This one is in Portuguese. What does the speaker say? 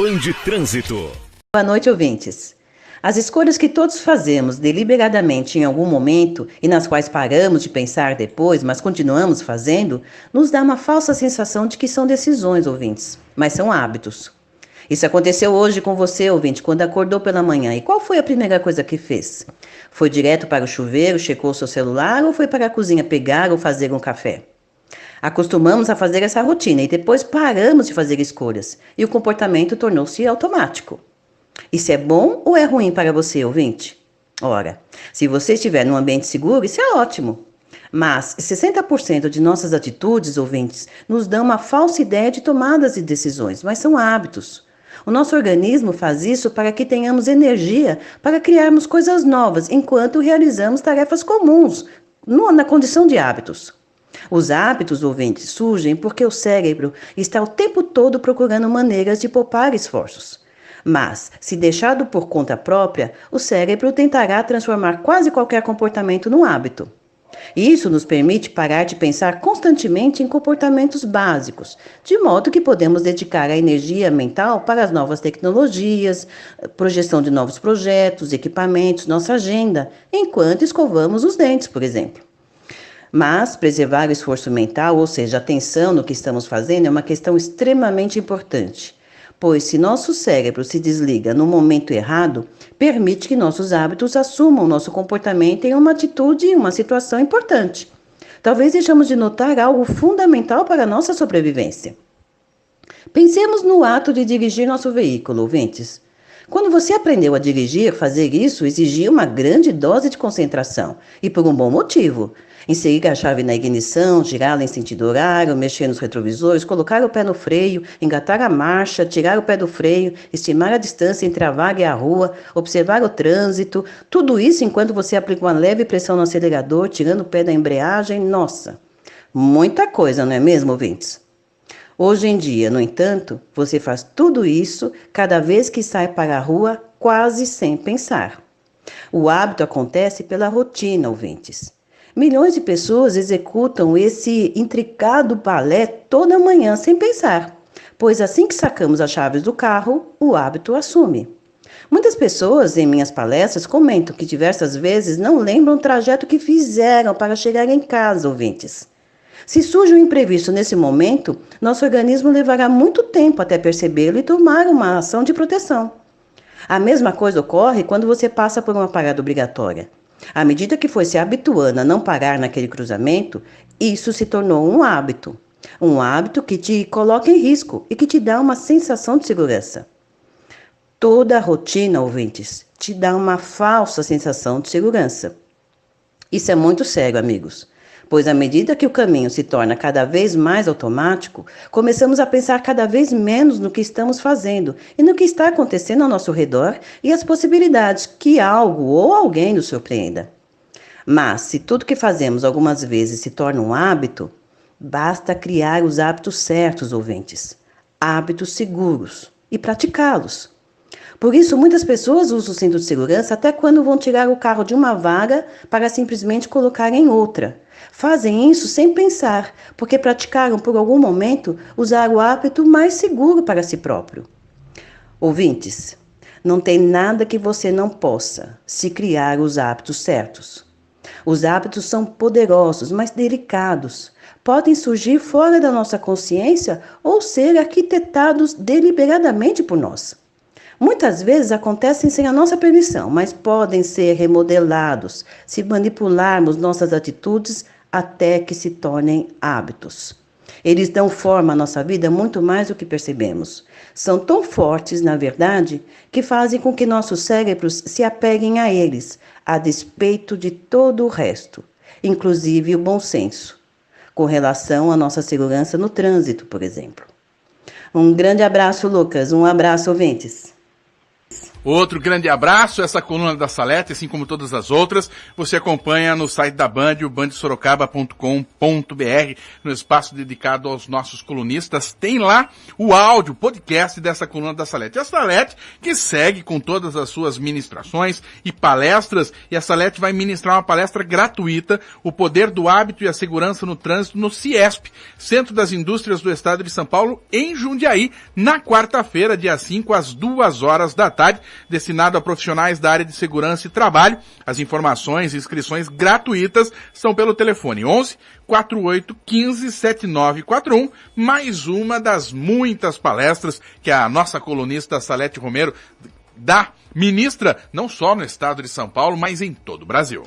Band Trânsito. Boa noite, ouvintes. As escolhas que todos fazemos deliberadamente em algum momento e nas quais paramos de pensar depois, mas continuamos fazendo, nos dá uma falsa sensação de que são decisões, ouvintes, mas são hábitos. Isso aconteceu hoje com você, ouvinte, quando acordou pela manhã. E qual foi a primeira coisa que fez? Foi direto para o chuveiro, checou seu celular ou foi para a cozinha pegar ou fazer um café? Acostumamos a fazer essa rotina e depois paramos de fazer escolhas e o comportamento tornou-se automático. Isso é bom ou é ruim para você, ouvinte? Ora, se você estiver num ambiente seguro, isso é ótimo. Mas 60% de nossas atitudes, ouvintes, nos dão uma falsa ideia de tomadas de decisões, mas são hábitos. O nosso organismo faz isso para que tenhamos energia para criarmos coisas novas, enquanto realizamos tarefas comuns, na condição de hábitos. Os hábitos, ouvintes, surgem porque o cérebro está o tempo todo procurando maneiras de poupar esforços. Mas, se deixado por conta própria, o cérebro tentará transformar quase qualquer comportamento num hábito. Isso nos permite parar de pensar constantemente em comportamentos básicos, de modo que podemos dedicar a energia mental para as novas tecnologias, projeção de novos projetos, equipamentos, nossa agenda, enquanto escovamos os dentes, por exemplo. Mas preservar o esforço mental, ou seja, a atenção no que estamos fazendo, é uma questão extremamente importante. Pois se nosso cérebro se desliga no momento errado, permite que nossos hábitos assumam nosso comportamento em uma atitude e uma situação importante. Talvez deixamos de notar algo fundamental para a nossa sobrevivência. Pensemos no ato de dirigir nosso veículo, ouvintes. Quando você aprendeu a dirigir, fazer isso exigia uma grande dose de concentração, e por um bom motivo. Inserir a chave na ignição, girá-la em sentido horário, mexer nos retrovisores, colocar o pé no freio, engatar a marcha, tirar o pé do freio, estimar a distância entre a vaga e a rua, observar o trânsito, tudo isso enquanto você aplica uma leve pressão no acelerador, tirando o pé da embreagem. Nossa, muita coisa, não é mesmo, ouvintes? Hoje em dia, no entanto, você faz tudo isso cada vez que sai para a rua, quase sem pensar. O hábito acontece pela rotina, ouvintes. Milhões de pessoas executam esse intricado balé toda manhã sem pensar, pois assim que sacamos as chaves do carro, o hábito assume. Muitas pessoas, em minhas palestras, comentam que diversas vezes não lembram o trajeto que fizeram para chegar em casa, ouvintes. Se surge um imprevisto nesse momento, nosso organismo levará muito tempo até percebê-lo e tomar uma ação de proteção. A mesma coisa ocorre quando você passa por uma parada obrigatória. À medida que foi se habituando a não parar naquele cruzamento, isso se tornou um hábito. Um hábito que te coloca em risco e que te dá uma sensação de segurança. Toda a rotina, ouvintes, te dá uma falsa sensação de segurança. Isso é muito sério, amigos. Pois à medida que o caminho se torna cada vez mais automático, começamos a pensar cada vez menos no que estamos fazendo e no que está acontecendo ao nosso redor e as possibilidades que algo ou alguém nos surpreenda. Mas, se tudo que fazemos algumas vezes se torna um hábito, basta criar os hábitos certos, ouvintes, hábitos seguros, e praticá-los. Por isso, muitas pessoas usam o cinto de segurança até quando vão tirar o carro de uma vaga para simplesmente colocar em outra. Fazem isso sem pensar, porque praticaram por algum momento usar o hábito mais seguro para si próprio. Ouvintes, não tem nada que você não possa se criar os hábitos certos. Os hábitos são poderosos, mas delicados. Podem surgir fora da nossa consciência ou ser arquitetados deliberadamente por nós. Muitas vezes acontecem sem a nossa permissão, mas podem ser remodelados se manipularmos nossas atitudes até que se tornem hábitos. Eles dão forma à nossa vida muito mais do que percebemos. São tão fortes, na verdade, que fazem com que nossos cérebros se apeguem a eles, a despeito de todo o resto, inclusive o bom senso, com relação à nossa segurança no trânsito, por exemplo. Um grande abraço, Lucas. Um abraço, ouvintes. Outro grande abraço, essa coluna da Salete, assim como todas as outras, você acompanha no site da Band, o bandsorocaba.com.br, no espaço dedicado aos nossos colunistas, tem lá o áudio, o podcast dessa coluna da Salete. A Salete que segue com todas as suas ministrações e palestras, e a Salete vai ministrar uma palestra gratuita, o poder do hábito e a segurança no trânsito no CIESP, Centro das Indústrias do Estado de São Paulo, em Jundiaí, na quarta-feira, dia 5, às 2 da tarde, destinado a profissionais da área de segurança e trabalho. As informações e inscrições gratuitas são pelo telefone 11 48 15 7941, mais uma das muitas palestras que a nossa colunista Salete Romero ministra, não só no estado de São Paulo, mas em todo o Brasil.